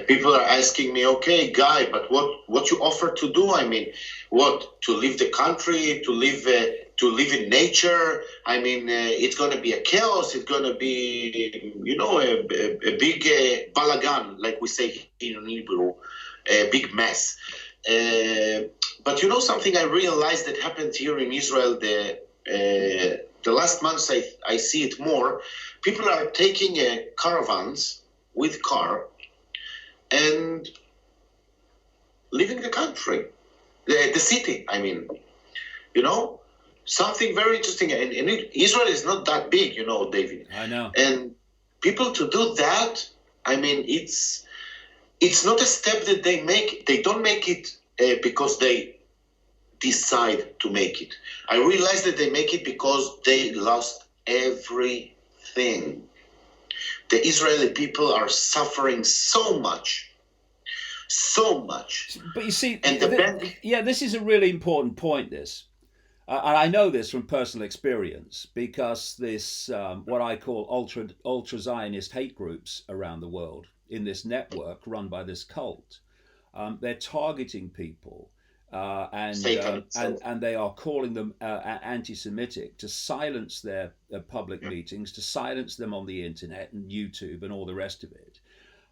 people are asking me, okay, Guy, but what you offer to do? I mean, what, to leave the country, to live in nature? I mean, it's going to be a chaos. It's going to be, a big balagan, like we say in Hebrew, a big mess. But something I realized that happened here in Israel the last months, I see it more. People are taking caravans with car and leaving the country, the city, I mean, something very interesting. And Israel is not that big, David. I know. And people to do that, I mean, it's not a step that they make. They don't make it because they decide to make it. I realize that they make it because they lost everything. The Israeli people are suffering so much. But you see, And this is a really important point, this. And I know this from personal experience because this, what I call ultra Zionist hate groups around the world in this network run by this cult, they're targeting people and they are calling them anti-Semitic to silence their public meetings, to silence them on the internet and YouTube and all the rest of it.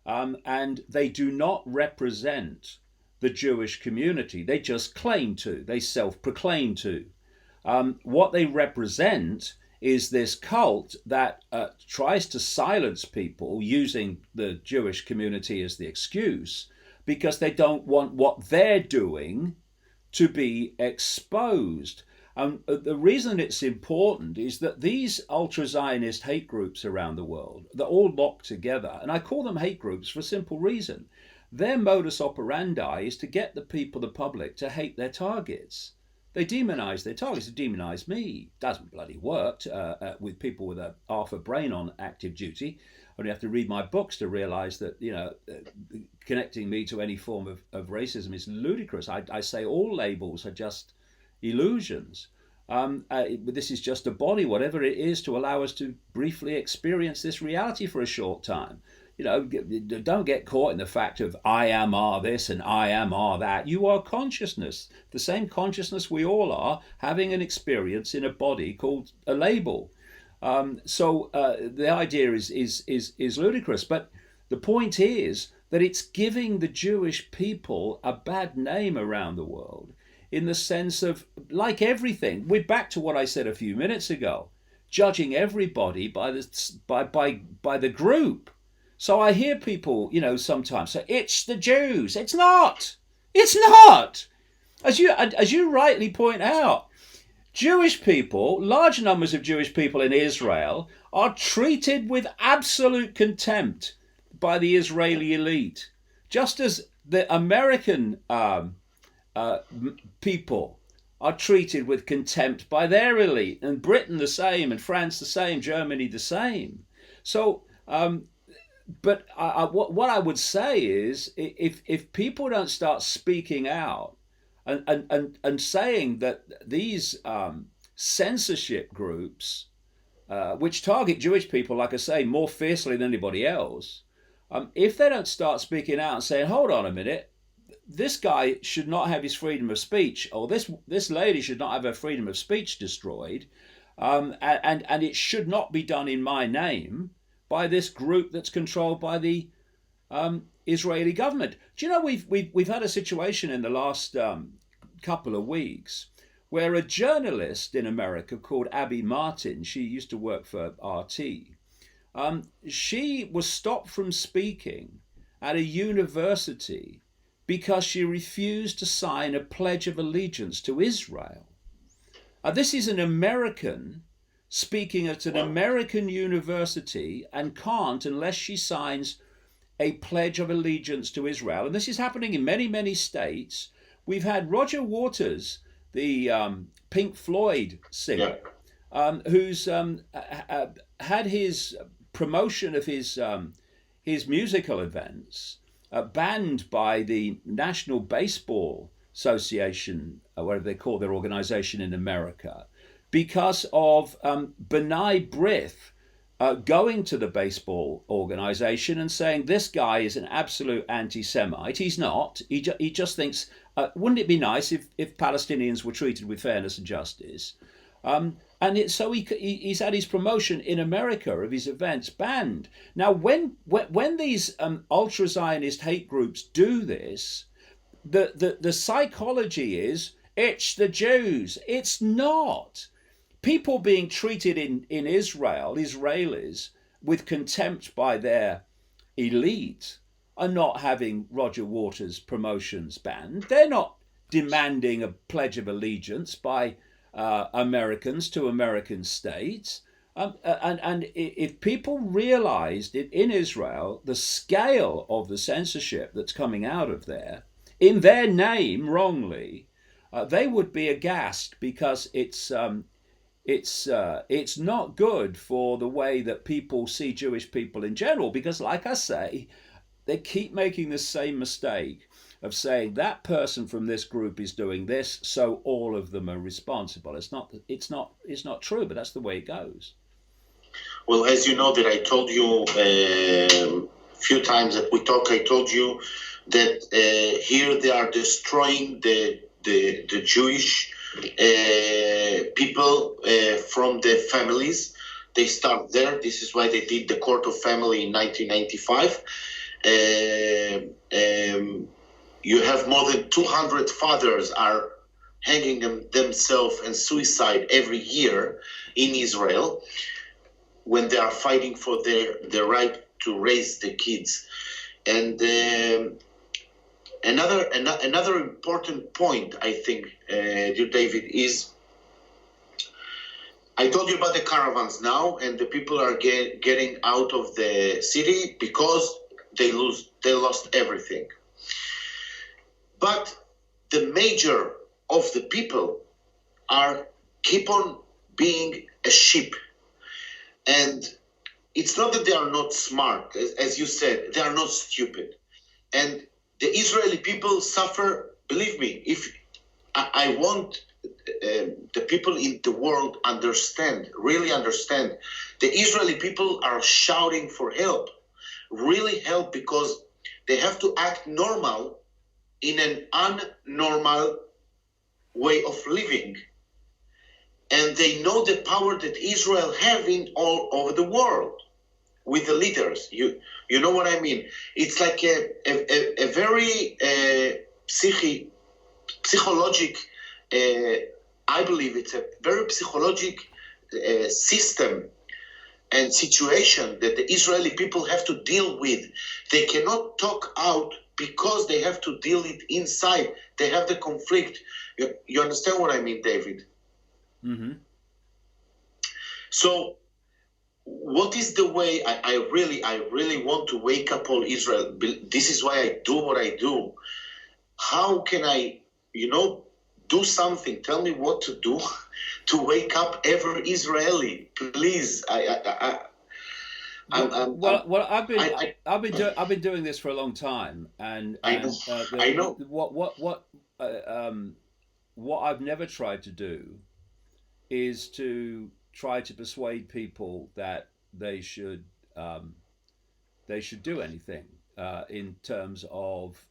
And they do not represent the Jewish community. They just claim to. They self-proclaim to. What they represent is this cult that tries to silence people using the Jewish community as the excuse because they don't want what they're doing to be exposed. The reason it's important is that these ultra-Zionist hate groups around the world, they're all locked together, and I call them hate groups for a simple reason. Their modus operandi is to get the people, the public, to hate their targets. They demonize their targets. They demonize me. Doesn't bloody work with people with half a brain on active duty. Only have to read my books to realize that connecting me to any form of racism is ludicrous. I say all labels are just illusions. This is just a body, whatever it is, to allow us to briefly experience this reality for a short time. Don't get caught in the fact of I am are this and I am are that. You are consciousness, the same consciousness we all are, having an experience in a body called a label. So the idea is ludicrous, but the point is that it's giving the Jewish people a bad name around the world, in the sense of, like everything, we're back to what I said a few minutes ago, judging everybody by the group. So I hear people, sometimes say, it's the Jews. It's not. It's not. As you rightly point out, Jewish people, large numbers of Jewish people in Israel, are treated with absolute contempt by the Israeli elite, just as the American people are treated with contempt by their elite, and Britain the same, and France the same, Germany the same. So, but what I would say is, if people don't start speaking out and saying that these censorship groups, which target Jewish people, like I say, more fiercely than anybody else, if they don't start speaking out and saying, hold on a minute, this guy should not have his freedom of speech, or this lady should not have her freedom of speech destroyed, and it should not be done in my name by this group that's controlled by the Israeli government. Do you know we've had a situation in the last couple of weeks where a journalist in America called Abby Martin, she used to work for RT, she was stopped from speaking at a university because she refused to sign a Pledge of Allegiance to Israel. This is an American speaking at an American university and can't unless she signs a Pledge of Allegiance to Israel. And this is happening in many, many states. We've had Roger Waters, the Pink Floyd singer, who's had his promotion of his musical events banned by the National Baseball Association, or whatever they call their organization in America, because of B'nai B'rith, going to the baseball organization and saying this guy is an absolute anti-Semite. He's not. He just thinks, wouldn't it be nice if Palestinians were treated with fairness and justice? So he's had his promotion in America of his events banned. Now, when these ultra Zionist hate groups do this, the psychology is it's the Jews. It's not. People being treated in Israel, Israelis, with contempt by their elite are not having Roger Waters' promotions banned. They're not demanding a pledge of allegiance by Americans to American states. And if people realized in Israel the scale of the censorship that's coming out of there, in their name wrongly, they would be aghast, because it's not good for the way that people see Jewish people in general, because, like I say, they keep making the same mistake of saying that person from this group is doing this, so all of them are responsible. It's not true, but that's the way it goes. Well, as you know, that I told you a few times that we talk, I told you that here they are destroying the Jewish people from the families. They start there. This is why they did the Court of Family in 1995. You have more than 200 fathers are hanging themselves and suicide every year in Israel when they are fighting for their right to raise the kids. And another important point, I think, dear David, is I told you about the caravans now, and the people are getting out of the city because they lost everything. But the major of the people keep on being a sheep. And it's not that they are not smart, as you said, they are not stupid. And the Israeli people suffer, believe me, if I want the people in the world really understand, the Israeli people are shouting for help, really help, because they have to act normal in an unnormal way of living. And they know the power that Israel have in all over the world with the leaders. You know what I mean? It's like a very psychologic, I believe it's a very psychologic system and situation that the Israeli people have to deal with. They cannot talk out because they have to deal it inside. They have the conflict. You understand what I mean, David? Mm-hmm. So what is the way I really want to wake up all Israel? This is why I do what I do. How can I, do something? Tell me what to do to wake up every Israeli, please. I've been doing this for a long time, and I know. What I've never tried to do is to try to persuade people that they should do anything in terms of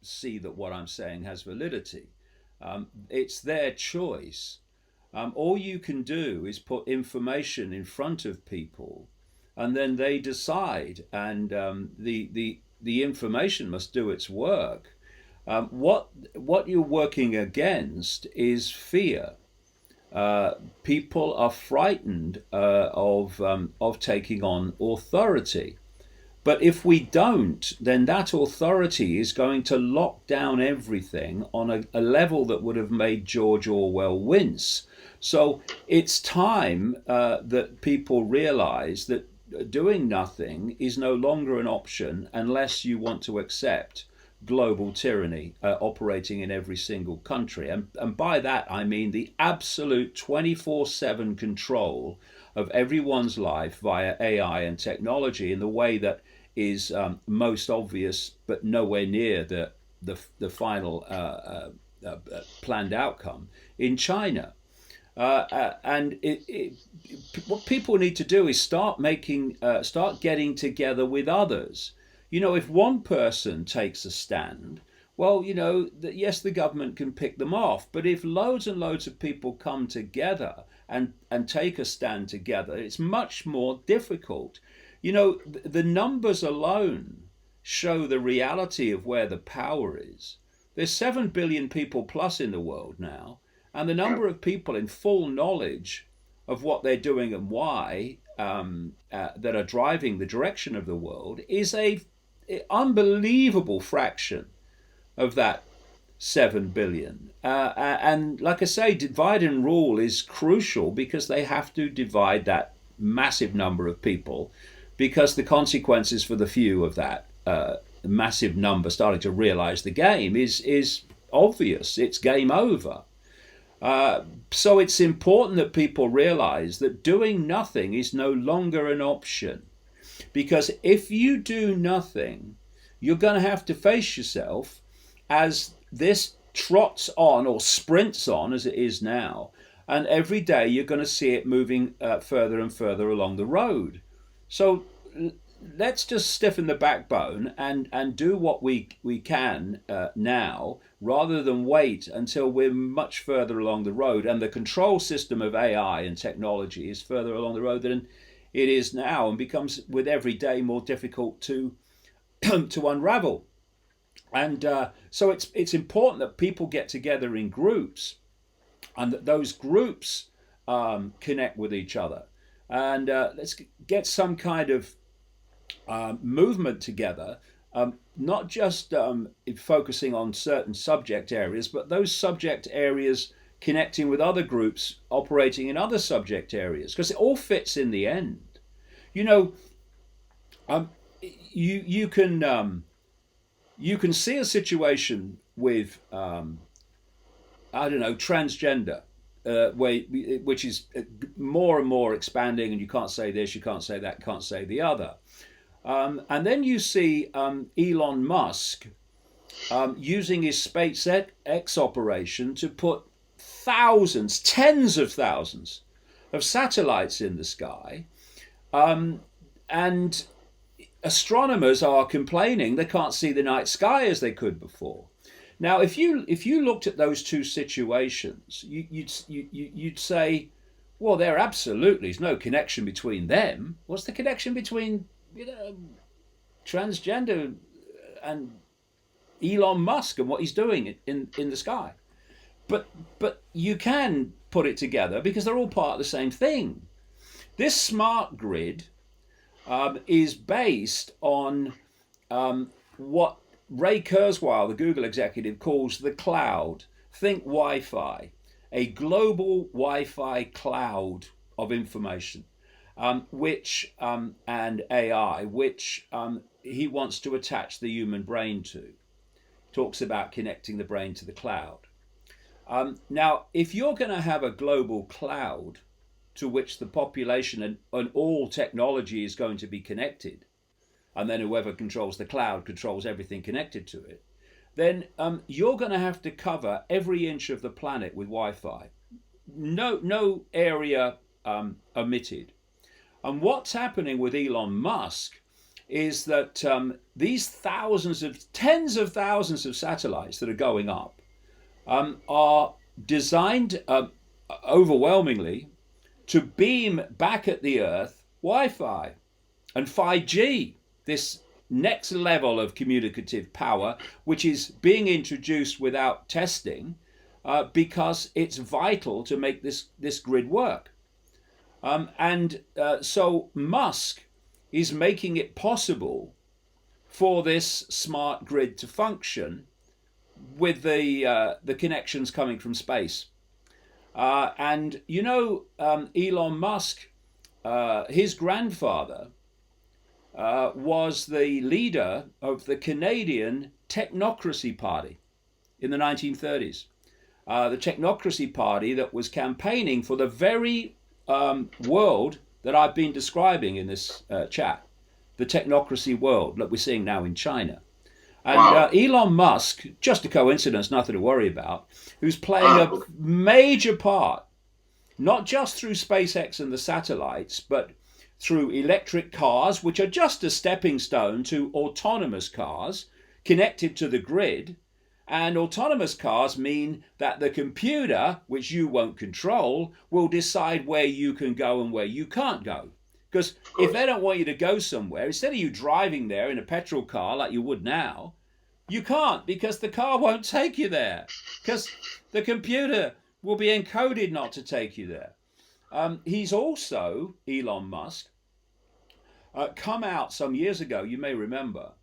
see that what I'm saying has validity. It's their choice. All you can do is put information in front of people, and then they decide. And the information must do its work. What you're working against is fear. People are frightened of taking on authority. But if we don't, then that authority is going to lock down everything on a level that would have made George Orwell wince. So it's time that people realize that doing nothing is no longer an option unless you want to accept global tyranny operating in every single country. And by that, I mean the absolute 24/7 control of everyone's life via AI and technology in the way that is most obvious, but nowhere near the final planned outcome in China. And what people need to do is start getting together with others. If one person takes a stand, well, yes, the government can pick them off, but if loads and loads of people come together and take a stand together, it's much more difficult. The numbers alone show the reality of where the power is. There's 7 billion people plus in the world now, and the number of people in full knowledge of what they're doing and why, that are driving the direction of the world, is a unbelievable fraction of that 7 billion. And like I say, divide and rule is crucial, because they have to divide that massive number of people, because the consequences for the few of that massive number starting to realize the game is obvious. It's game over. So it's important that people realize that doing nothing is no longer an option. Because if you do nothing, you're going to have to face yourself as this trots on, or sprints on as it is now. And every day you're going to see it moving further and further along the road. So let's just stiffen the backbone and do what we can now, rather than wait until we're much further along the road and the control system of AI and technology is further along the road than it is now, and becomes with every day more difficult to to unravel. And so it's important that people get together in groups, and that those groups connect with each other. And let's get some kind of movement together, not just focusing on certain subject areas, but those subject areas connecting with other groups operating in other subject areas, because it all fits in the end. You know, you can see a situation with I don't know, transgender, which is more and more expanding, and you can't say this, you can't say that, can't say the other. And then you see Elon Musk using his SpaceX operation to put thousands, tens of thousands of satellites in the sky. And astronomers are complaining they can't see the night sky as they could before. Now, if you looked at those two situations, you'd say, well, there absolutely is no connection between them. What's the connection between transgender and Elon Musk and what he's doing in the sky? But you can put it together, because they're all part of the same thing. This smart grid is based on what Ray Kurzweil, the Google executive, calls the cloud. Think Wi-Fi, a global Wi-Fi cloud of information, which and AI, which he wants to attach the human brain to. Talks about connecting the brain to the cloud. Now, if you're going to have a global cloud to which the population and all technology is going to be connected, and then whoever controls the cloud controls everything connected to it, then you're going to have to cover every inch of the planet with Wi-Fi. No area omitted. And what's happening with Elon Musk is that these tens of thousands of satellites that are going up are designed overwhelmingly to beam back at the Earth Wi-Fi and 5G, this next level of communicative power, which is being introduced without testing, because it's vital to make this grid work. So Musk is making it possible for this smart grid to function with the connections coming from space. Elon Musk, his grandfather was the leader of the Canadian Technocracy Party in the 1930s. The Technocracy Party that was campaigning for the very world that I've been describing in this chat, the technocracy world that we're seeing now in China. And wow. Elon Musk, just a coincidence, nothing to worry about, who's playing a major part not just through SpaceX and the satellites, but through electric cars, which are just a stepping stone to autonomous cars connected to the grid. And autonomous cars mean that the computer, which you won't control, will decide where you can go and where you can't go. Because if they don't want you to go somewhere, instead of you driving there in a petrol car like you would now, you can't, because the car won't take you there. Because the computer will be encoded not to take you there. He's also, Elon Musk, come out some years ago, you may remember,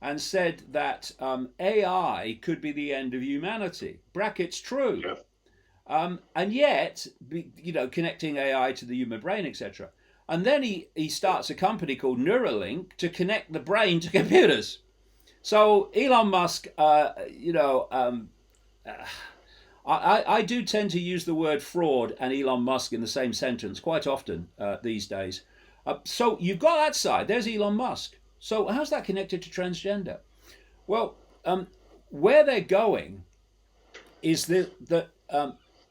and said that AI could be the end of humanity. Brackets true. Yeah. And yet, connecting AI to the human brain, etc. And then he starts a company called Neuralink to connect the brain to computers. So Elon Musk, I do tend to use the word fraud and Elon Musk in the same sentence quite often these days. So you've got that side. There's Elon Musk. So how's that connected to transgender? Well, where they're going is that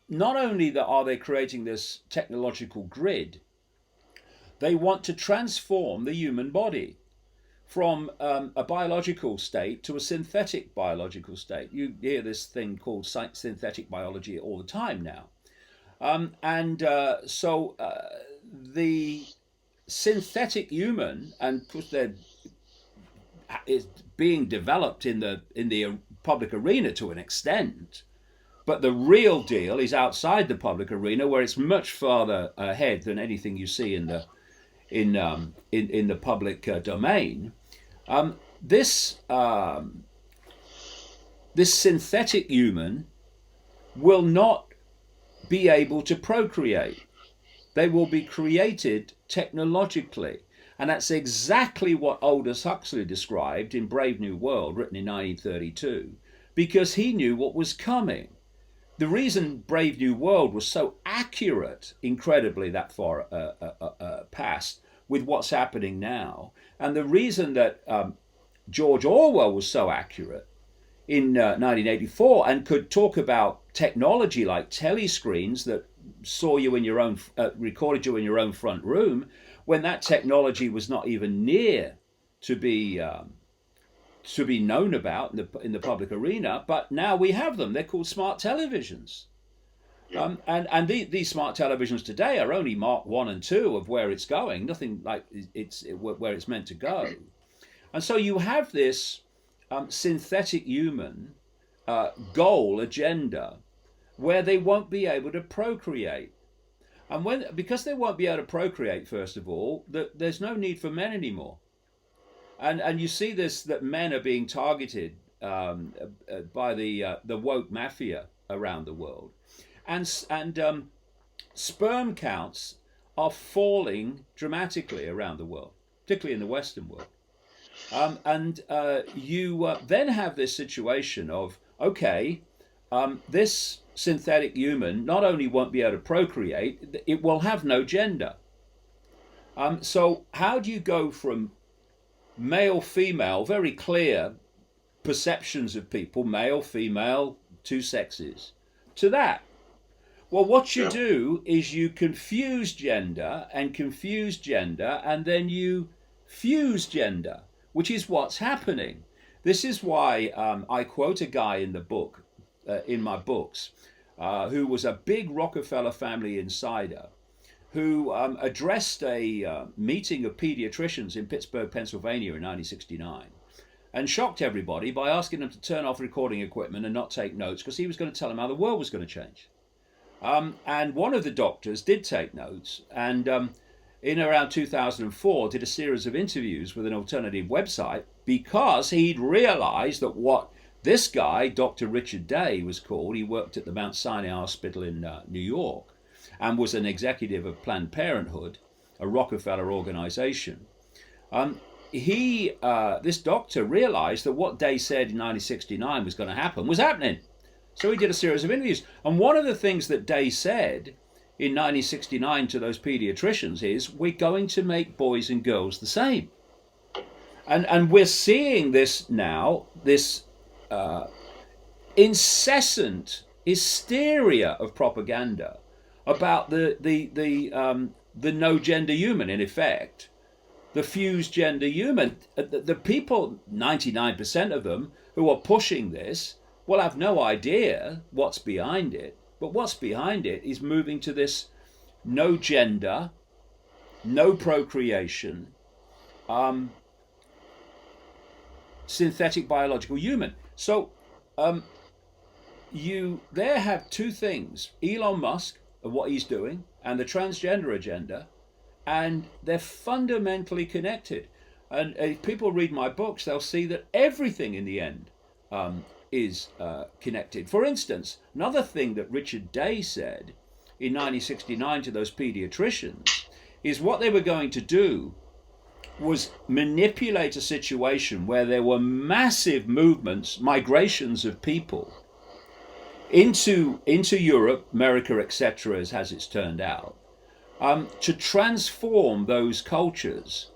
not only that are they creating this technological grid, they want to transform the human body from a biological state to a synthetic biological state. You hear this thing called synthetic biology all the time now. So the synthetic human, and of course they're is being developed in the public arena to an extent, but the real deal is outside the public arena, where it's much farther ahead than anything you see in the public domain. This synthetic human will not be able to procreate. They will be created technologically. And that's exactly what Aldous Huxley described in Brave New World, written in 1932, because he knew what was coming. The reason Brave New World was so accurate, incredibly that far past, with what's happening now, and the reason that George Orwell was so accurate in 1984 and could talk about technology like telescreens that saw you in your own, recorded you in your own front room, when that technology was not even near to be known about in the public arena. But now we have them. They're called smart televisions. Yeah. And these smart televisions today are only Mark 1 and 2 of where it's going, nothing like where it's meant to go. And so you have this synthetic human goal, agenda, where they won't be able to procreate. And because they won't be able to procreate, first of all, there's no need for men anymore. And you see this, that men are being targeted by the woke mafia around the world. And sperm counts are falling dramatically around the world, particularly in the Western world. You then have this situation of, okay, this synthetic human not only won't be able to procreate, it will have no gender. So how do you go from male, female, very clear perceptions of people, male, female, two sexes, to that? Well, what you do is you confuse gender, and then you fuse gender, which is what's happening. This is why I quote a guy in the book, in my books, who was a big Rockefeller family insider, who addressed a meeting of pediatricians in Pittsburgh, Pennsylvania in 1969, and shocked everybody by asking them to turn off recording equipment and not take notes, because he was going to tell them how the world was going to change. And one of the doctors did take notes, and in around 2004 did a series of interviews with an alternative website, because he'd realized that what this guy, Dr. Richard Day, was called, he worked at the Mount Sinai Hospital in New York and was an executive of Planned Parenthood, a Rockefeller organization. This doctor realized that what Day said in 1969 was going to happen was happening. So he did a series of interviews. And one of the things that Day said in 1969 to those pediatricians is, we're going to make boys and girls the same. And we're seeing this now, this incessant hysteria of propaganda about the no gender human, in effect, the fused gender human. The people, 99% of them, who are pushing this will have no idea what's behind it. But what's behind it is moving to this no gender, no procreation, synthetic biological human. So you there have two things: Elon Musk and what he's doing, and the transgender agenda, and they're fundamentally connected. And if people read my books, they'll see that everything in the end is connected. For instance, another thing that Richard Day said in 1969 to those pediatricians is what they were going to do was manipulate a situation where there were massive movements, migrations of people into Europe, America, etc., as it's turned out, to transform those cultures,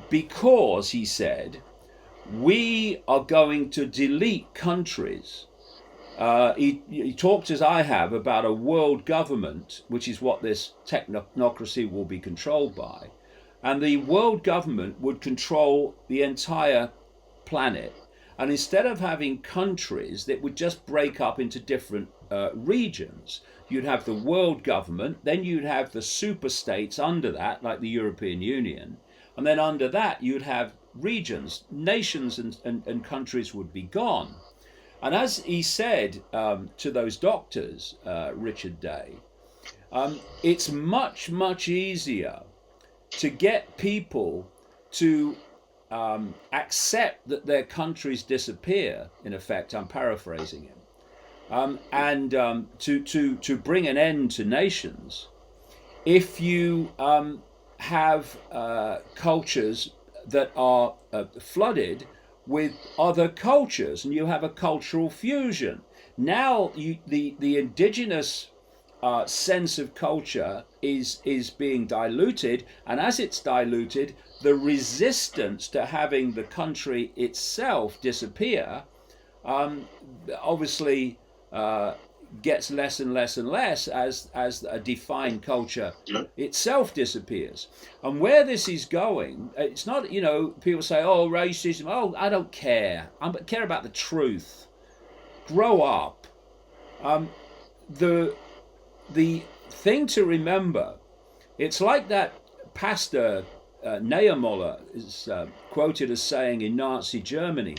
because, he said, we are going to delete countries. He talked, as I have, about a world government, which is what this technocracy will be controlled by. And the world government would control the entire planet. And instead of having countries that would just break up into different regions, you'd have the world government, then you'd have the super states under that, like the European Union. And then under that, you'd have regions, nations and countries would be gone. And as he said to those doctors, Richard Day, it's much, much easier to get people to accept that their countries disappear, in effect, I'm paraphrasing him, and to bring an end to nations, if you have cultures that are flooded with other cultures, and you have a cultural fusion. Now the indigenous sense of culture is being diluted, and as it's diluted, the resistance to having the country itself disappear obviously gets less and less and less as a defined culture itself disappears. And where this is going, it's not, people say, oh, racism, oh, I don't care. I care about the truth. Grow up. The thing to remember, it's like that pastor Niemöller is quoted as saying in Nazi Germany,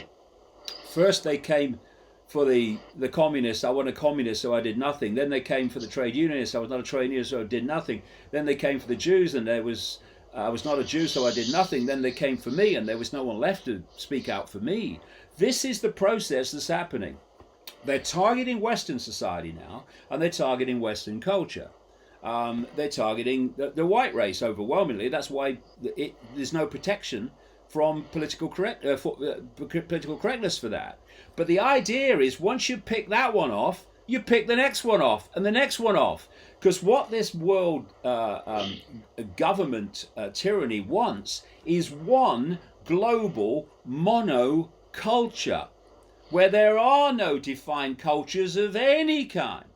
first they came for the communists, I wasn't a communist, so I did nothing. Then they came for the trade unionists, I was not a trade unionist, so I did nothing. Then they came for the Jews, and I was not a Jew, so I did nothing. Then they came for me, and there was no one left to speak out for me. This is the process that's happening. They're targeting Western society now, and they're targeting Western culture. They're targeting the white race overwhelmingly. That's why there's no protection from political correctness for that. But the idea is, once you pick that one off, you pick the next one off and the next one off. Because what this world government tyranny wants is one global monoculture, where there are no defined cultures of any kind.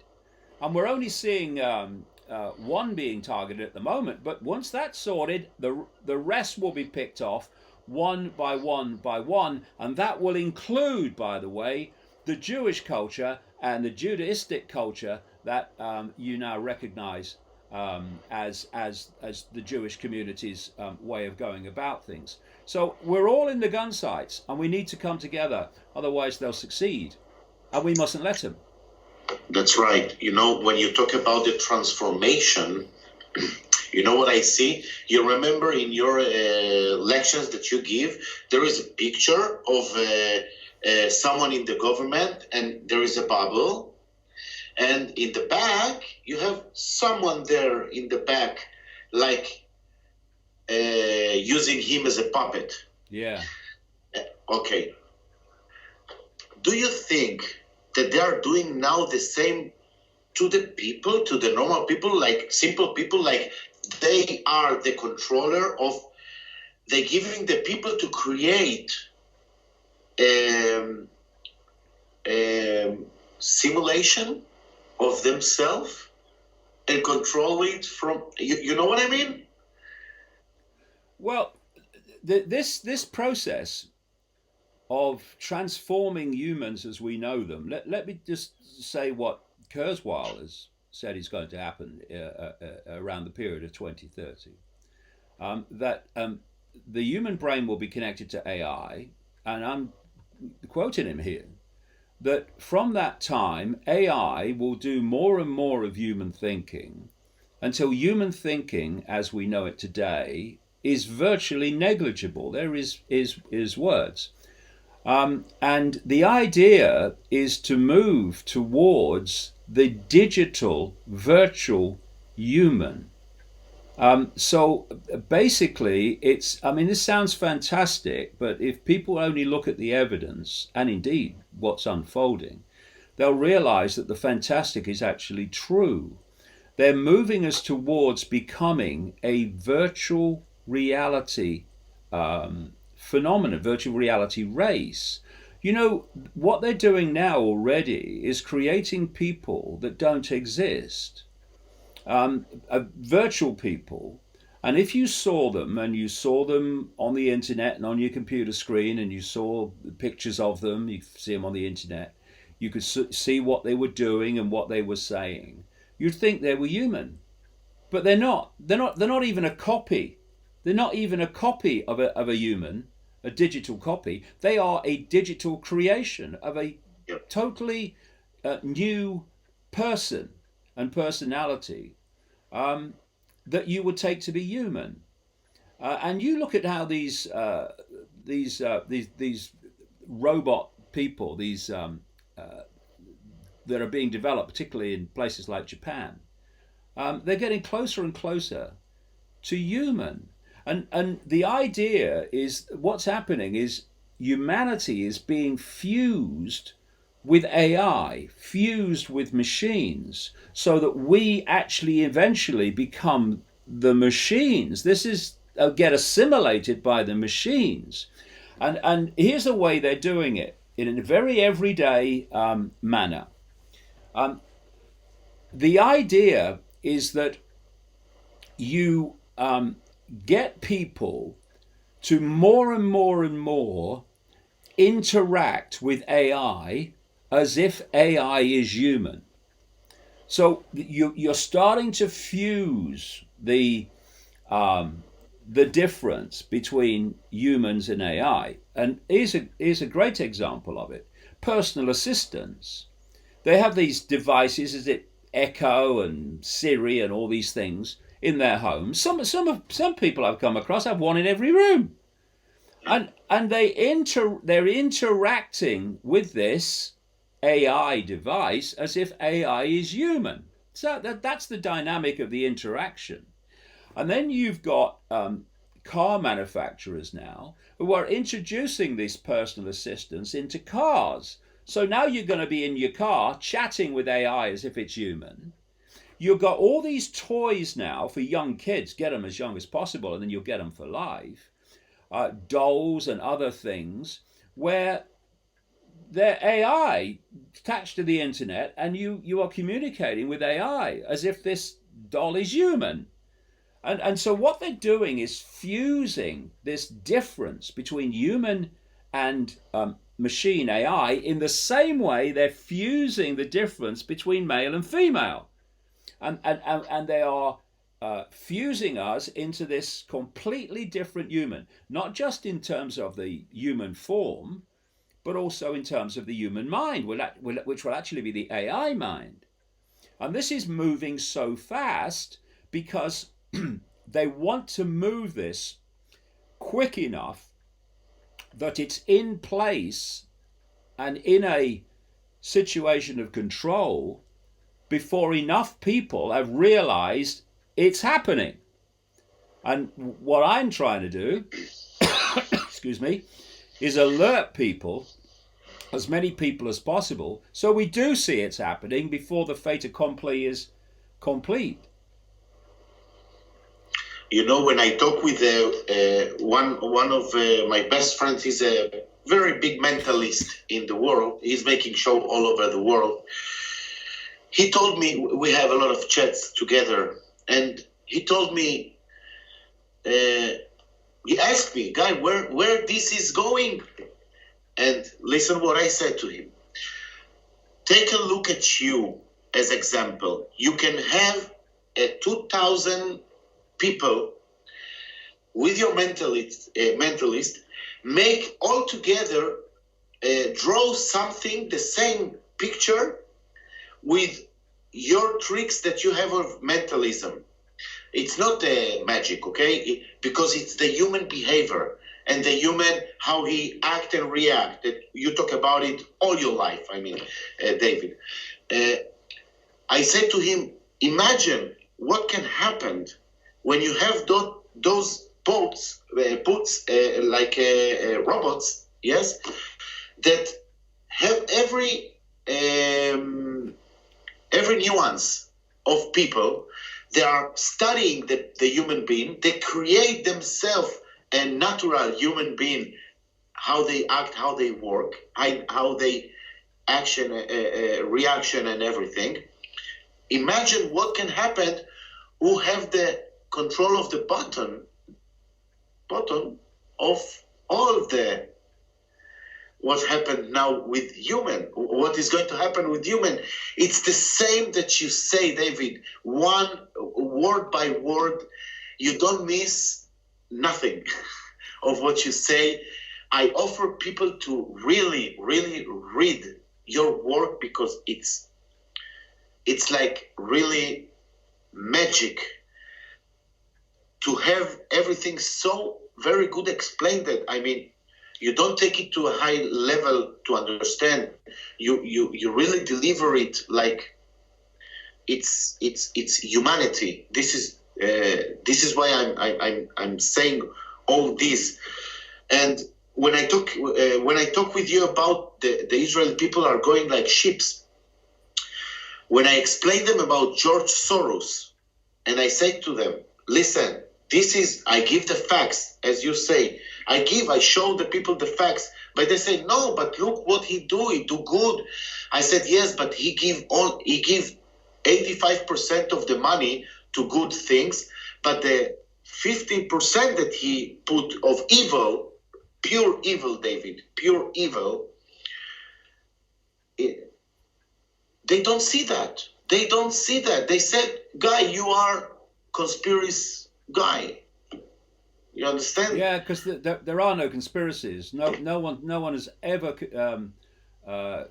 And we're only seeing one being targeted at the moment. But once that's sorted, the rest will be picked off one by one by one, and that will include, by the way, the Jewish culture and the Judaistic culture that you now recognize as the Jewish community's way of going about things. So we're all in the gun sights, and we need to come together, otherwise they'll succeed, and we mustn't let them. That's right. When you talk about the transformation, you know what I see? You remember in your lectures that you give, there is a picture of someone in the government, and there is a bubble. And in the back, you have someone there in the back, like using him as a puppet. Yeah. Okay. Do you think that they are doing now the same to the people, to the normal people, like simple people, like they are the controller of, they're giving the people to create simulation of themselves and control it from, you know what I mean? Well, this process of transforming humans as we know them. Let me just say what Kurzweil has said is going to happen around the period of 2030. That the human brain will be connected to AI, and I'm quoting him here, that from that time, AI will do more and more of human thinking until human thinking, as we know it today, is virtually negligible. There is words. And the idea is to move towards the digital, virtual human. So basically, I mean, this sounds fantastic, but if people only look at the evidence and indeed what's unfolding, they'll realize that the fantastic is actually true. They're moving us towards becoming a virtual reality phenomenon, virtual reality race. You know, what they're doing now already is creating people that don't exist, virtual people. And if you saw them and you saw them on the internet and on your computer screen and you saw pictures of them, you see them on the internet, you could see what they were doing and what they were saying, you'd think they were human. But they're not. They're not even a copy. They're not even a copy of a human, a digital copy. They are a digital creation of a totally new person and personality that you would take to be human. And you look at how these robot people, that are being developed, particularly in places like Japan, they're getting closer and closer to human. And the idea is what's happening is humanity is being fused with AI, fused with machines, so that we actually eventually become the machines. This is get assimilated by the machines. And here's the way they're doing it in a very everyday manner. The idea is that you get people to more and more and more interact with AI as if AI is human. So you're starting to fuse the difference between humans and AI. And here's a great example of it. Personal assistants. They have these devices, is it Icke and Siri and all these things in their homes. Some people I've come across have one in every room, and they're interacting with this AI device as if AI is human. So that's the dynamic of the interaction. And then you've got car manufacturers now who are introducing these personal assistants into cars. So now you're going to be in your car chatting with AI as if it's human. You've got all these toys now for young kids, get them as young as possible, and then you'll get them for life. Dolls and other things where they're AI attached to the internet, and you are communicating with AI as if this doll is human. And so what they're doing is fusing this difference between human and machine AI in the same way they're fusing the difference between male and female. And they are fusing us into this completely different human, not just in terms of the human form, but also in terms of the human mind, which will actually be the AI mind. And this is moving so fast because they want to move this quick enough that it's in place and in a situation of control before enough people have realized it's happening. And what I'm trying to do, excuse me, is alert people, as many people as possible, so we do see it's happening before the fait accompli is complete. You know, when I talk with one of my best friends, he's a very big mentalist in the world. He's making show all over the world. he told me, we have a lot of chats together, and he told me, he asked me, Guy, where this is going? And listen what I said to him. Take a look at you as example. You can have 2,000 people with your mentalist, make all together, draw something, the same picture, with your tricks that you have of mentalism. It's not magic, okay? Because it's the human behavior and the human, how he act and react. That you talk about it all your life, David. I said to him, imagine what can happen when you have those bots, like robots, yes, that have every nuance of people. They are studying the human being. They create themselves a natural human being, how they act, how they work, how they action, reaction, and everything. Imagine what can happen who have the control of the button of all the what happened now with human, what is going to happen with human. It's the same that you say, David, one word by word. You don't miss nothing of what you say. I offer people to really, really read your work, because it's like really magic to have everything so very good explained. That you don't take it to a high level to understand. You really deliver it like it's humanity. This is why I'm saying all this. And when I talk with you about the Israeli people are going like ships, when I explain them about George Soros, and I say to them, listen, I give the facts, as you say. I show the people the facts, but they say, no, but look what he do good. I said, yes, but he give 85% of the money to good things, but the 50% that he put of evil, pure evil, David, pure evil, they don't see that. They don't see that. They said, Guy, you are conspiracy guy. You understand? Yeah, because there are no conspiracies. No one has ever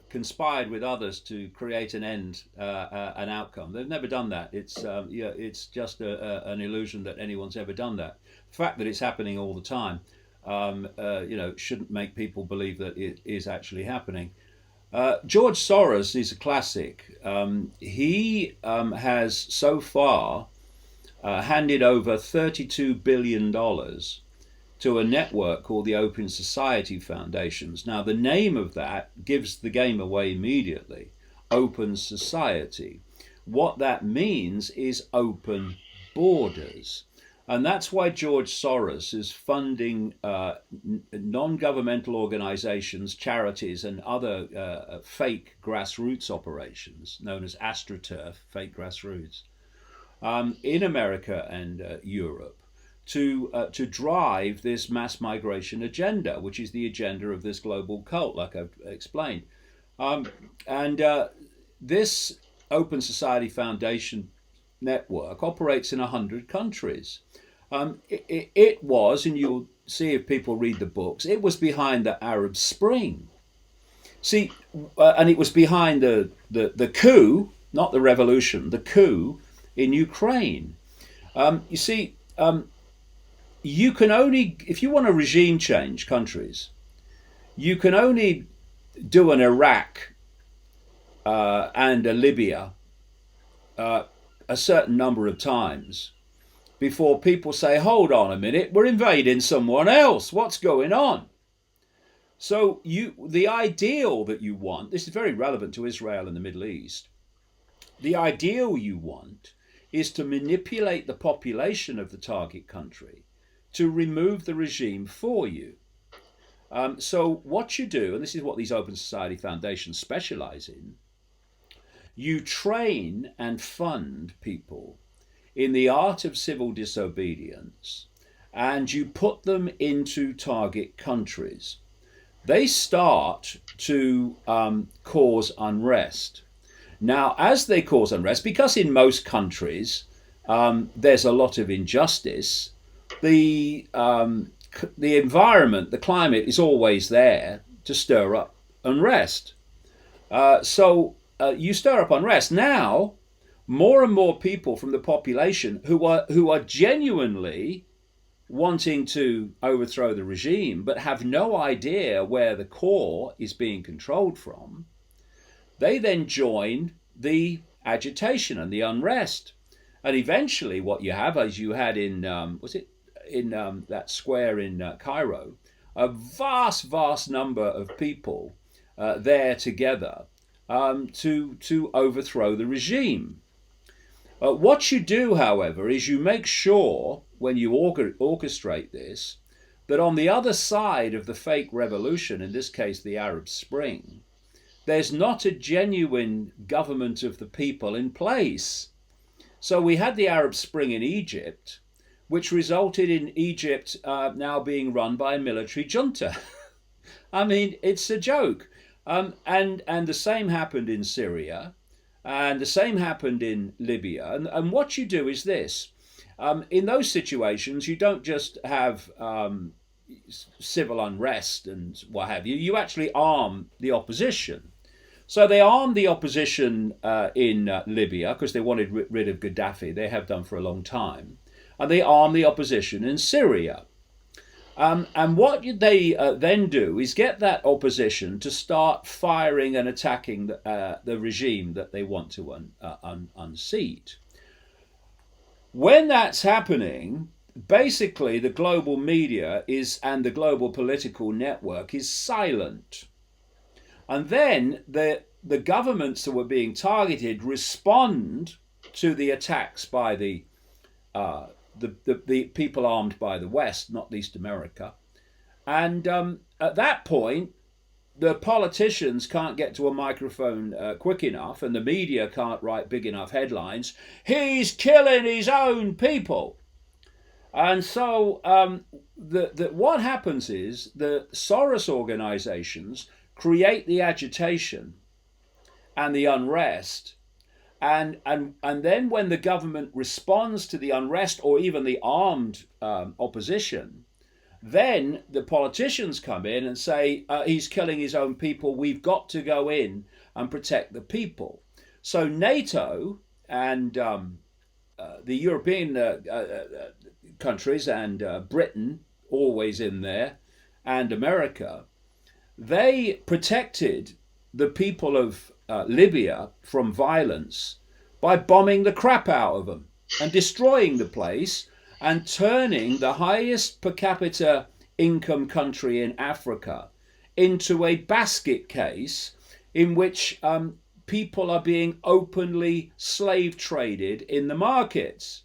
conspired with others to create an end, an outcome. They've never done that. It's just an illusion that anyone's ever done that. The fact that it's happening all the time, shouldn't make people believe that it is actually happening. George Soros is a classic. He has so far handed over $32 billion to a network called the Open Society Foundations. Now, the name of that gives the game away immediately. Open Society. What that means is open borders. And that's why George Soros is funding non-governmental organizations, charities, and other fake grassroots operations known as AstroTurf, fake grassroots, in America and Europe to drive this mass migration agenda, which is the agenda of this global cult, like I've explained. This Open Society Foundation network operates in 100 countries. It was, and you'll see if people read the books, it was behind the Arab Spring. See, and it was behind the coup, not the revolution, the coup in Ukraine. You see, you can only, if you want to regime change countries, you can only do an Iraq and a Libya a certain number of times before people say, hold on a minute, we're invading someone else. What's going on? So the ideal that you want, this is very relevant to Israel and the Middle East, the ideal you want is to manipulate the population of the target country to remove the regime for you. So what you do, and this is what these Open Society Foundations specialize in, you train and fund people in the art of civil disobedience, and you put them into target countries. They start to cause unrest. Now, as they cause unrest, because in most countries there's a lot of injustice, the environment, the climate is always there to stir up unrest. So you stir up unrest. Now, more and more people from the population who are genuinely wanting to overthrow the regime but have no idea where the core is being controlled from, they then join the agitation and the unrest. And eventually, what you have, as you had in was it in that square in Cairo, a vast number of people there together to overthrow the regime. What you do, however, is you make sure when you orchestrate this that on the other side of the fake revolution, in this case the Arab Spring, there's not a genuine government of the people in place. So we had the Arab Spring in Egypt, which resulted in Egypt now being run by a military junta. I mean, it's a joke. And the same happened in Syria, and the same happened in Libya. And what you do is this. In those situations, you don't just have civil unrest and what have you. You actually arm the opposition. So they armed the opposition in Libya because they wanted rid of Gaddafi. They have done for a long time. And they armed the opposition in Syria. And what they then do is get that opposition to start firing and attacking the regime that they want to unseat. When that's happening, basically the global media and the global political network is silent. And then the governments that were being targeted respond to the attacks by the people armed by the West, not least America. And at that point, the politicians can't get to a microphone quick enough, and the media can't write big enough headlines. He's killing his own people. And so what happens is the Soros organizations create the agitation and the unrest. And then when the government responds to the unrest or even the armed opposition, then the politicians come in and say, he's killing his own people, we've got to go in and protect the people. So NATO and the European countries and Britain, always in there, and America, they protected the people of Libya from violence by bombing the crap out of them and destroying the place and turning the highest per capita income country in Africa into a basket case in which people are being openly slave traded in the markets.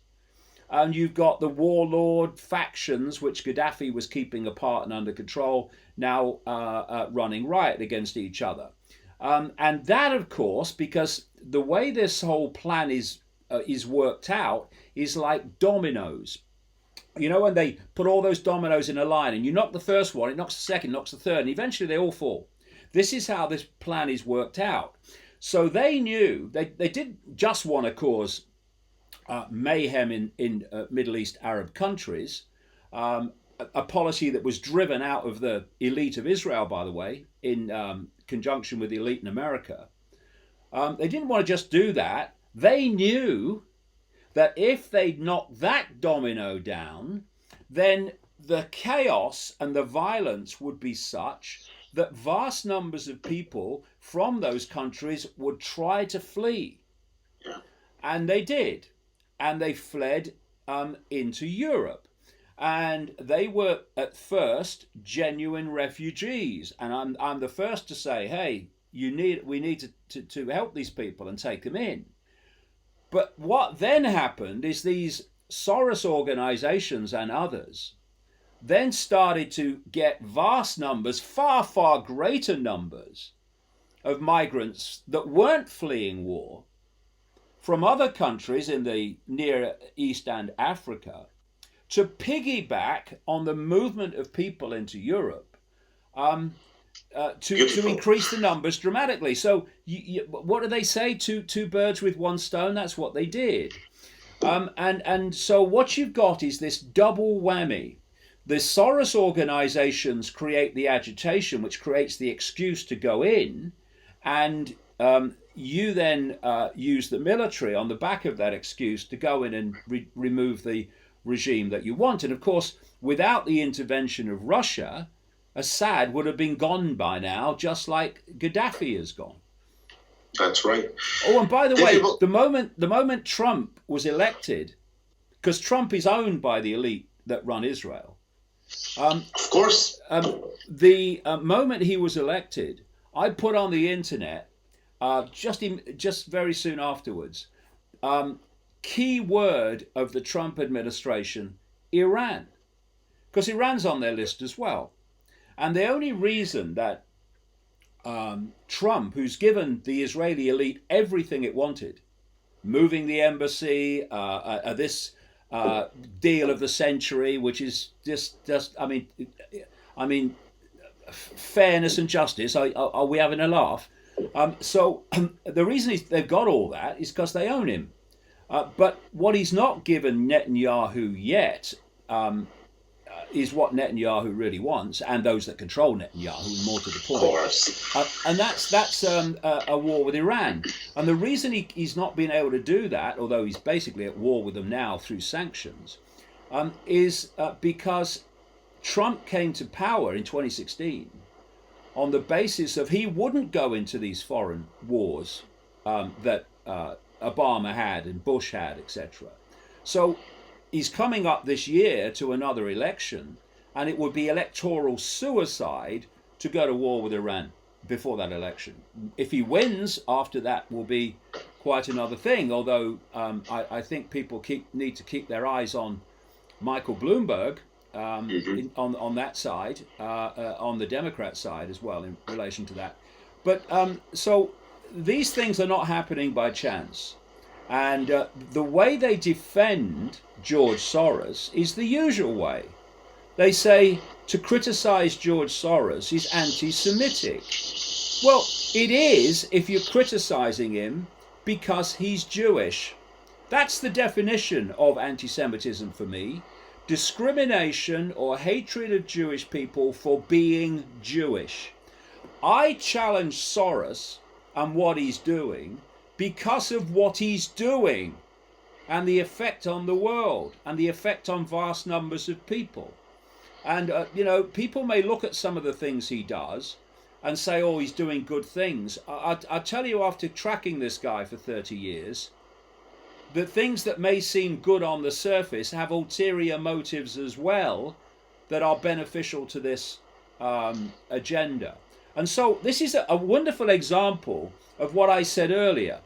And you've got the warlord factions, which Gaddafi was keeping apart and under control, now running riot against each other. And that, of course, because the way this whole plan is worked out is like dominoes. You know, when they put all those dominoes in a line and you knock the first one, it knocks the second, knocks the third, and eventually they all fall. This is how this plan is worked out. So they knew, they didn't just want to cause mayhem in Middle East Arab countries, a policy that was driven out of the elite of Israel, by the way, in conjunction with the elite in America. They didn't want to just do that. They knew that if they'd knocked that domino down, then the chaos and the violence would be such that vast numbers of people from those countries would try to flee. And they did. And they fled into Europe. And they were at first genuine refugees. And I'm the first to say, hey, we need to help these people and take them in. But what then happened is these Soros organizations and others then started to get vast numbers, far greater numbers of migrants that weren't fleeing war from other countries in the Near East and Africa to piggyback on the movement of people into Europe, to increase the numbers dramatically. So what do they say? Two birds with one stone. That's what they did. And so what you've got is this double whammy. The Soros organizations create the agitation, which creates the excuse to go in, and you then use the military on the back of that excuse to go in and remove the regime that you want. And of course, without the intervention of Russia, Assad would have been gone by now, just like Gaddafi is gone. That's right. Oh, and by the way, the moment Trump was elected, because Trump is owned by the elite that run Israel. Of course. The moment he was elected, I put on the internet just very soon afterwards, key word of the Trump administration, Iran, because Iran's on their list as well. And the only reason that Trump, who's given the Israeli elite everything it wanted, moving the embassy, this deal of the century, which is just I mean, fairness and justice. Are we having a laugh? So the reason they've got all that is because they own him. But what he's not given Netanyahu yet is what Netanyahu really wants, and those that control Netanyahu, more to the point. Of course. And that's a war with Iran. And the reason he's not been able to do that, although he's basically at war with them now through sanctions, is because Trump came to power in 2016 on the basis of he wouldn't go into these foreign wars that Obama had and Bush had, etc. So he's coming up this year to another election, and it would be electoral suicide to go to war with Iran before that election. If he wins, after that will be quite another thing, although I think people need to keep their eyes on Michael Bloomberg on that side, on the Democrat side as well in relation to that. But so these things are not happening by chance. And the way they defend George Soros is the usual way. They say to criticize George Soros is anti-Semitic. Well, it is if you're criticizing him because he's Jewish. That's the definition of anti-Semitism for me. Discrimination or hatred of Jewish people for being Jewish. I challenge Soros and what he's doing because of what he's doing and the effect on the world and the effect on vast numbers of people. And, people may look at some of the things he does and say, oh, he's doing good things. I tell you, after tracking this guy for 30 years, the things that may seem good on the surface have ulterior motives as well that are beneficial to this agenda. And so this is a wonderful example of what I said earlier.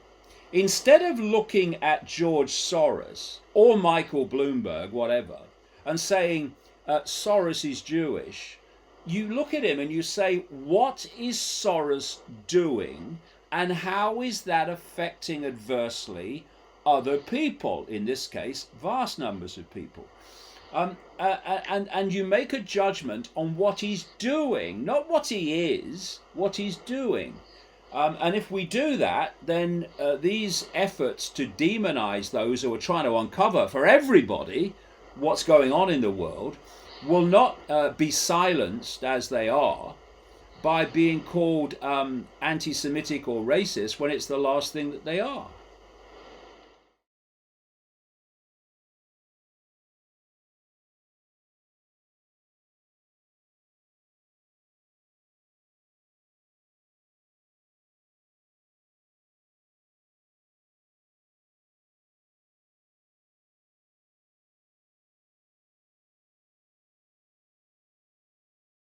Instead of looking at George Soros or Michael Bloomberg, whatever, and saying Soros is Jewish, you look at him and you say, what is Soros doing and how is that affecting adversely other people, in this case, vast numbers of people. And you make a judgment on what he's doing, not what he is, what he's doing. And if we do that, then these efforts to demonize those who are trying to uncover for everybody what's going on in the world will not be silenced as they are by being called anti-Semitic or racist when it's the last thing that they are.